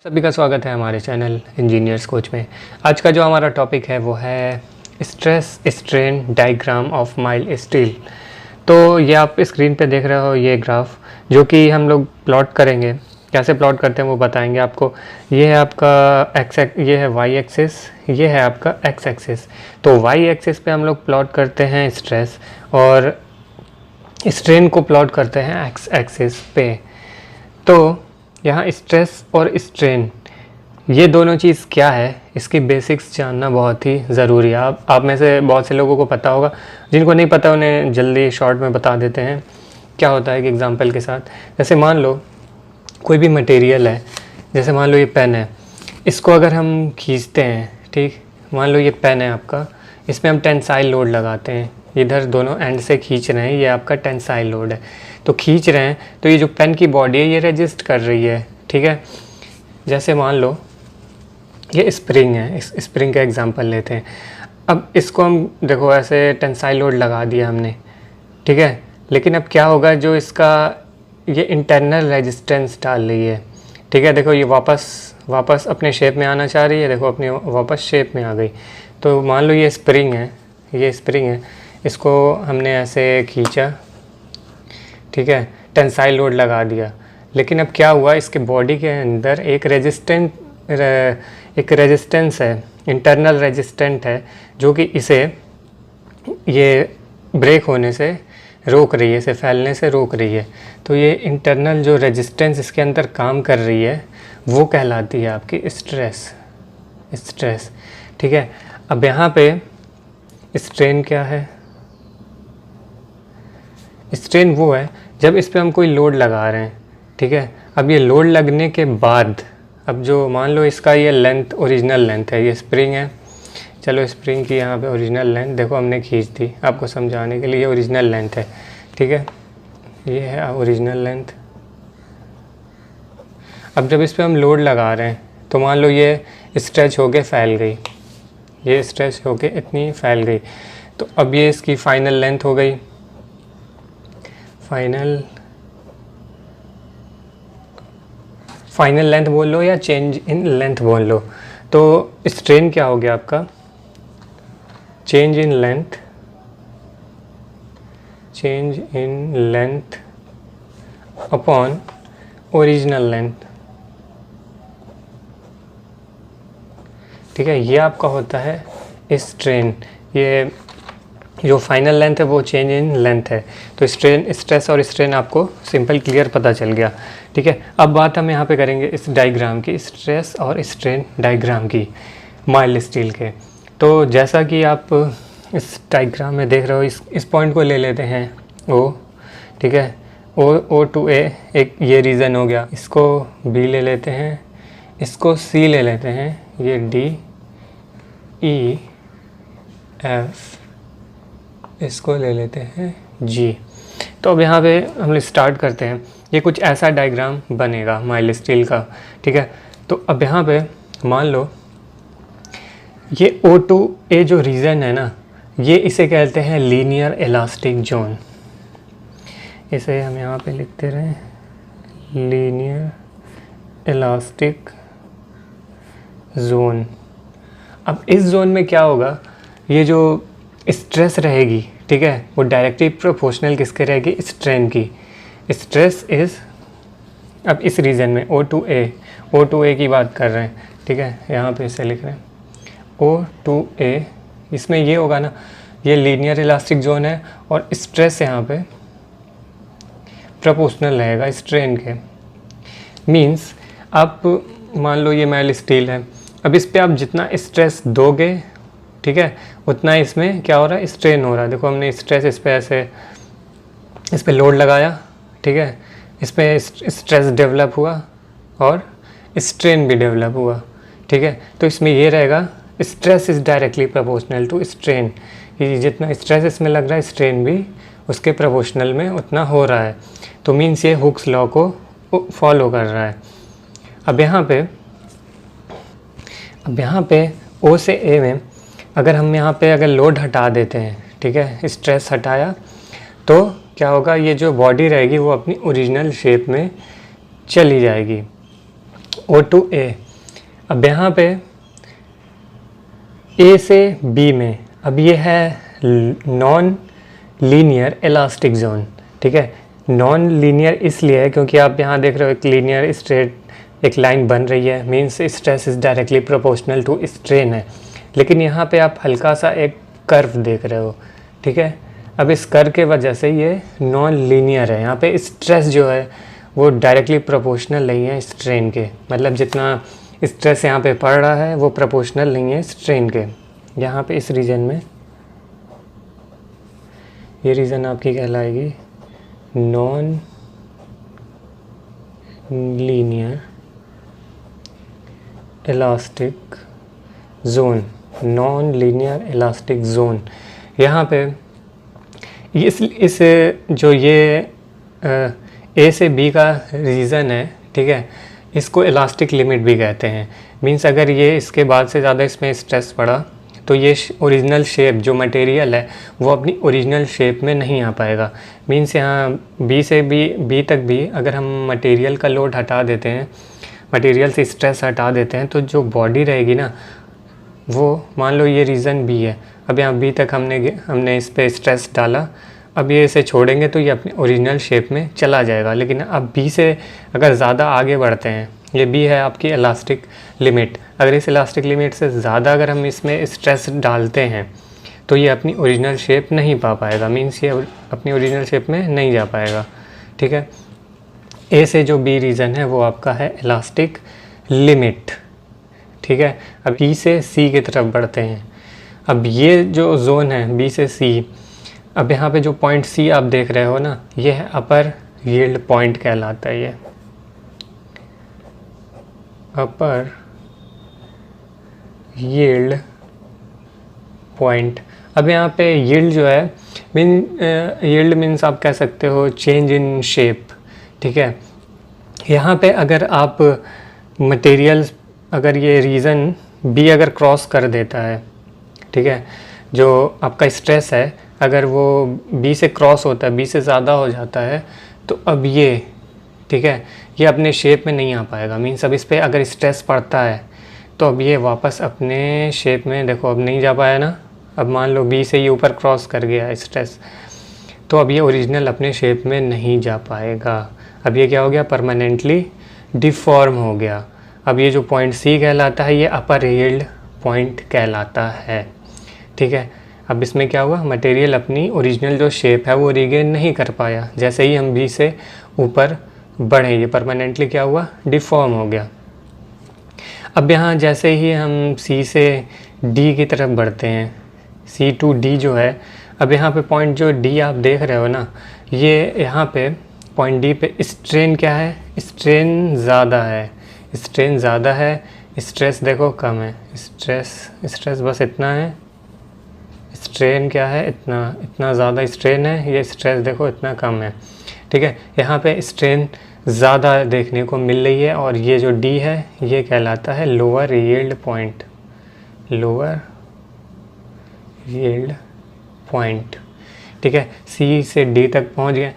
सभी का स्वागत है हमारे चैनल इंजीनियर्स कोच में। आज का जो हमारा टॉपिक है वो है stress strain diagram of mild steel. तो ये आप स्क्रीन पे देख रहे हो ये ग्राफ, जो कि हम लोग प्लॉट करेंगे। कैसे प्लॉट करते हैं वो बताएंगे आपको। ये है आपका ये है वाई एक्सिस, ये है आपका एक्स एक्सिस। तो वाई एक्सिस पे हम लोग प्लॉट करते हैं स्ट्रेस और स्ट्रेन को प्लॉट करते हैं एक्स एक्सिस पे। तो यहाँ स्ट्रेस और स्ट्रेन ये दोनों चीज़ क्या है, इसकी बेसिक्स जानना बहुत ही ज़रूरी है। आप में से बहुत से लोगों को पता होगा, जिनको नहीं पता उन्हें जल्दी शॉर्ट में बता देते हैं। क्या होता है कि एग्जांपल के साथ, जैसे मान लो कोई भी मटेरियल है, जैसे मान लो ये पेन है, इसको अगर हम खींचते हैं, ठीक, मान लो ये पेन है आपका, इसमें हम टेंसाइल लोड लगाते हैं, इधर दोनों एंड से खींच रहे हैं, ये आपका टेंसाइल लोड है। तो खींच रहे हैं तो ये जो पेन की बॉडी है ये रेजिस्ट कर रही है, ठीक है। जैसे मान लो ये स्प्रिंग है, इस स्प्रिंग का एग्जांपल लेते हैं। अब इसको हम देखो ऐसे टेंसाइल लोड लगा दिया हमने, ठीक है, लेकिन अब क्या होगा, जो इसका ये इंटरनल रेजिस्टेंस डाल रही है, ठीक है। देखो ये वापस अपने शेप में आना चाह रही है, देखो अपनी वापस शेप में आ गई। तो मान लो ये स्प्रिंग है, ये स्प्रिंग है, इसको हमने ऐसे खींचा, ठीक है, टेंसाइल लोड लगा दिया, लेकिन अब क्या हुआ, इसके बॉडी के अंदर एक रेजिस्टेंस है, इंटरनल रेजिस्टेंट है, जो कि इसे ये ब्रेक होने से रोक रही है, इसे फैलने से रोक रही है। तो ये इंटरनल जो रेजिस्टेंस इसके अंदर काम कर रही है वो कहलाती है आपकी स्ट्रेस, ठीक है। अब यहाँ पे स्ट्रेन क्या है, स्ट्रेन वो है जब इस पे हम कोई लोड लगा रहे हैं, ठीक है। अब ये लोड लगने के बाद, अब जो मान लो इसका ये लेंथ ओरिजिनल लेंथ है, ये स्प्रिंग है, चलो स्प्रिंग की यहाँ पे ओरिजिनल लेंथ देखो हमने खींच दी आपको समझाने के लिए, ये ओरिजिनल लेंथ है, ठीक है, ये है ओरिजिनल लेंथ। अब जब इस पे हम लोड लगा रहे हैं तो मान लो ये स्ट्रेच होके फैल गई, ये स्ट्रेच होके इतनी फैल गई, तो अब ये इसकी फाइनल लेंथ हो गई, फाइनल लेंथ बोल लो या चेंज इन लेंथ बोल लो। तो स्ट्रेन क्या हो गया आपका, change in length upon original length, ठीक है, ये आपका होता है स्ट्रेन। ये जो फाइनल लेंथ है वो चेंज इन लेंथ है। तो स्ट्रेस और स्ट्रेन आपको सिंपल क्लियर पता चल गया, ठीक है। अब बात हम यहाँ पे करेंगे इस डायग्राम की, स्ट्रेस और स्ट्रेन डायग्राम की माइल्ड स्टील के। तो जैसा कि आप इस डायग्राम में देख रहे हो, इस पॉइंट को ले लेते हैं ओ, ठीक है, ओ टू ए एक ये रीज़न हो गया, इसको बी ले लेते हैं, इसको सी ले लेते हैं, ये डी ई एफ, इसको ले लेते हैं जी। तो अब यहाँ पे हम स्टार्ट करते हैं। ये कुछ ऐसा डायग्राम बनेगा माइल्ड स्टील का, ठीक है। तो अब यहाँ पे मान लो ये O2A जो रीजन है ना, ये इसे कहते हैं लीनियर इलास्टिक जोन। इसे हम यहाँ पे लिखते रहें, लीनियर इलास्टिक जोन। अब इस जोन में क्या होगा, ये जो स्ट्रेस रहेगी, ठीक है, वो डायरेक्टली प्रोपोर्शनल किसके रहेगी, स्ट्रेन की। स्ट्रेस इज़, अब इस रीजन में O2A की बात कर रहे हैं, ठीक है, यहाँ पे इसे लिख रहे हैं O2A। इसमें ये होगा ना, ये लीनियर इलास्टिक जोन है और स्ट्रेस यहाँ पे प्रोपोर्शनल रहेगा स्ट्रेन के। मींस आप मान लो ये माइल्ड स्टील है, अब इस पे आप जितना स्ट्रेस दोगे, ठीक है, उतना इसमें क्या हो रहा है, स्ट्रेन हो रहा है। देखो हमने स्ट्रेस इस पे ऐसे इस पे लोड लगाया, ठीक है, इस पे स्ट्रेस डेवलप हुआ और स्ट्रेन भी डेवलप हुआ, ठीक है। तो इसमें ये रहेगा, stress is directly proportional to strain, कि जितना स्ट्रेस इसमें लग रहा है स्ट्रेन भी उसके प्रोपोर्शनल में उतना हो रहा है। तो मीन्स ये हुक्स लॉ को फॉलो कर रहा है। अब यहाँ पे ओ से ए में अगर हम यहाँ पे अगर लोड हटा देते हैं, ठीक है, स्ट्रेस हटाया, तो क्या होगा, ये जो बॉडी रहेगी वो अपनी ओरिजिनल शेप में चली जाएगी। O2A। अब यहाँ पे A से B में, अब ये है नॉन लीनियर इलास्टिक जोन, ठीक है। नॉन लीनियर इसलिए है क्योंकि आप यहाँ देख रहे हो एक लीनियर स्ट्रेट एक लाइन बन रही है, means stress is directly proportional to strain है। लेकिन यहाँ पे आप हल्का सा एक कर्व देख रहे हो, ठीक है। अब इस कर्व के वजह से ये नॉन लीनियर है। यहाँ पे स्ट्रेस जो है वो डायरेक्टली प्रोपोर्शनल नहीं है स्ट्रेन के, मतलब जितना स्ट्रेस यहाँ पे पड़ रहा है वो प्रोपोर्शनल नहीं है स्ट्रेन के। यहाँ पे इस रीजन में, ये रीजन आपकी कहलाएगी non linear elastic zone, non linear elastic zone. यहाँ पे इस जो ये ए से बी का रीज़न है, ठीक है, इसको इलास्टिक लिमिट भी कहते हैं। मींस अगर ये इसके बाद से ज़्यादा इसमें स्ट्रेस पड़ा तो ये ओरिजिनल शेप जो मटेरियल है वो अपनी ओरिजिनल शेप में नहीं आ पाएगा। मींस यहाँ बी से बी तक भी अगर हम मटेरियल का लोड हटा देते हैं, मटेरियल से स्ट्रेस हटा देते हैं, तो जो बॉडी रहेगी ना वो, मान लो ये रीज़न बी है, अब यहाँ बी तक हमने इस पर स्ट्रेस डाला, अब ये इसे छोड़ेंगे तो ये अपने ओरिजिनल शेप में चला जाएगा। लेकिन अब बी से अगर ज़्यादा आगे बढ़ते हैं, ये बी है आपकी इलास्टिक लिमिट, अगर इस इलास्टिक लिमिट से ज़्यादा अगर हम इसमें स्ट्रेस डालते हैं तो ये अपनी ओरिजिनल शेप नहीं पा पाएगा, मीन्स ये अपनी ओरिजिनल शेप में नहीं जा पाएगा, ठीक है। ए से जो बी रीज़न है वो आपका है इलास्टिक लिमिट, ठीक है। अब बी से सी की तरफ बढ़ते हैं। अब ये जो जोन है बी से सी, अब यहाँ पे जो पॉइंट सी आप देख रहे हो ना, ये है अपर यील्ड पॉइंट कहलाता है। ये अपर यील्ड पॉइंट। अब यहाँ पे यील्ड जो है यील्ड मीन्स आप कह सकते हो चेंज इन शेप, ठीक है। यहाँ पे अगर आप मटेरियल, अगर ये रीज़न बी अगर क्रॉस कर देता है, ठीक है, जो आपका स्ट्रेस है अगर वो बी से क्रॉस होता है, बी से ज़्यादा हो जाता है, तो अब ये, ठीक है, ये अपने शेप में नहीं आ पाएगा। मीन्स अब इस पर अगर स्ट्रेस पड़ता है तो अब ये वापस अपने शेप में, देखो अब नहीं जा पाया ना। अब मान लो बी से ये ऊपर क्रॉस कर गया स्ट्रेस, तो अब ये ओरिजिनल अपने शेप में नहीं जा पाएगा। अब ये क्या हो गया, परमानेंटली डिफॉर्म हो गया। अब ये जो पॉइंट सी कहलाता है ये अपर यील्ड पॉइंट कहलाता है, ठीक है। अब इसमें क्या हुआ, मटेरियल अपनी ओरिजिनल जो शेप है वो रिगेन नहीं कर पाया। जैसे ही हम बी से ऊपर बढ़े ये परमानेंटली क्या हुआ, डिफॉर्म हो गया। अब यहाँ जैसे ही हम सी से डी की तरफ बढ़ते हैं, सी टू डी जो है, अब यहाँ पे पॉइंट जो डी आप देख रहे हो ना, ये यहाँ पे पॉइंट डी पे स्ट्रेन क्या है, स्ट्रेन ज़्यादा है, स्ट्रेन ज़्यादा है, स्ट्रेस देखो कम है। स्ट्रेस बस इतना है, स्ट्रेन क्या है, इतना ज़्यादा स्ट्रेन है, ये स्ट्रेस देखो इतना कम है, ठीक है। यहाँ पे स्ट्रेन ज़्यादा देखने को मिल रही है और ये जो डी है ये कहलाता है lower yield point, lower yield point, ठीक है। सी से डी तक पहुँच गए।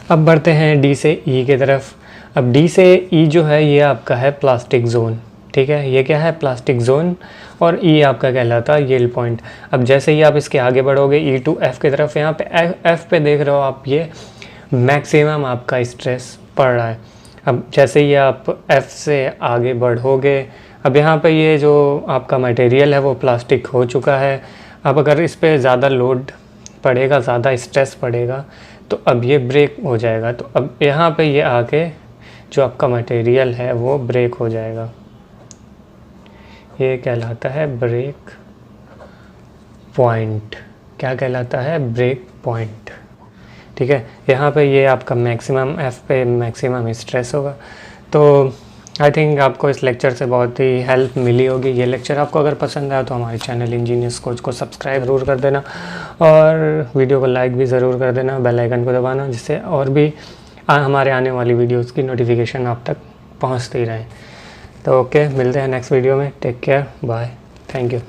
अब बढ़ते हैं डी से ई की तरफ। अब डी से ई जो है ये आपका है प्लास्टिक जोन, ठीक है, ये क्या है, प्लास्टिक जोन, और ई आपका कहलाता है यील्ड पॉइंट। अब जैसे ही आप इसके आगे बढ़ोगे ई टू एफ की तरफ, यहाँ पे एफ पे देख रहे हो आप, ये मैक्सिमम आपका स्ट्रेस पड़ रहा है। अब जैसे ही आप एफ से आगे बढ़ोगे, अब यहाँ पे ये जो आपका मटेरियल है वो प्लास्टिक हो चुका है। अब अगर इस पर ज़्यादा लोड पड़ेगा, ज़्यादा स्ट्रेस पड़ेगा, तो अब ये ब्रेक हो जाएगा। तो अब यहाँ पे ये आके जो आपका मटेरियल है वो ब्रेक हो जाएगा, ये कहलाता है ब्रेक पॉइंट। क्या कहलाता है, ब्रेक पॉइंट, ठीक है। यहाँ पे ये आपका मैक्सिमम एफ पे मैक्सिमम स्ट्रेस होगा। तो आई थिंक आपको इस लेक्चर से बहुत ही हेल्प मिली होगी। ये लेक्चर आपको अगर पसंद आया तो हमारे चैनल इंजीनियर्स कोच को सब्सक्राइब ज़रूर कर देना और वीडियो को लाइक भी ज़रूर कर देना, बेल आइकन को दबाना, जिससे और भी हमारे आने वाली वीडियोस की नोटिफिकेशन आप तक पहुंचती रहे। तो ओके, मिलते हैं नेक्स्ट वीडियो में। Take care, bye, thank you.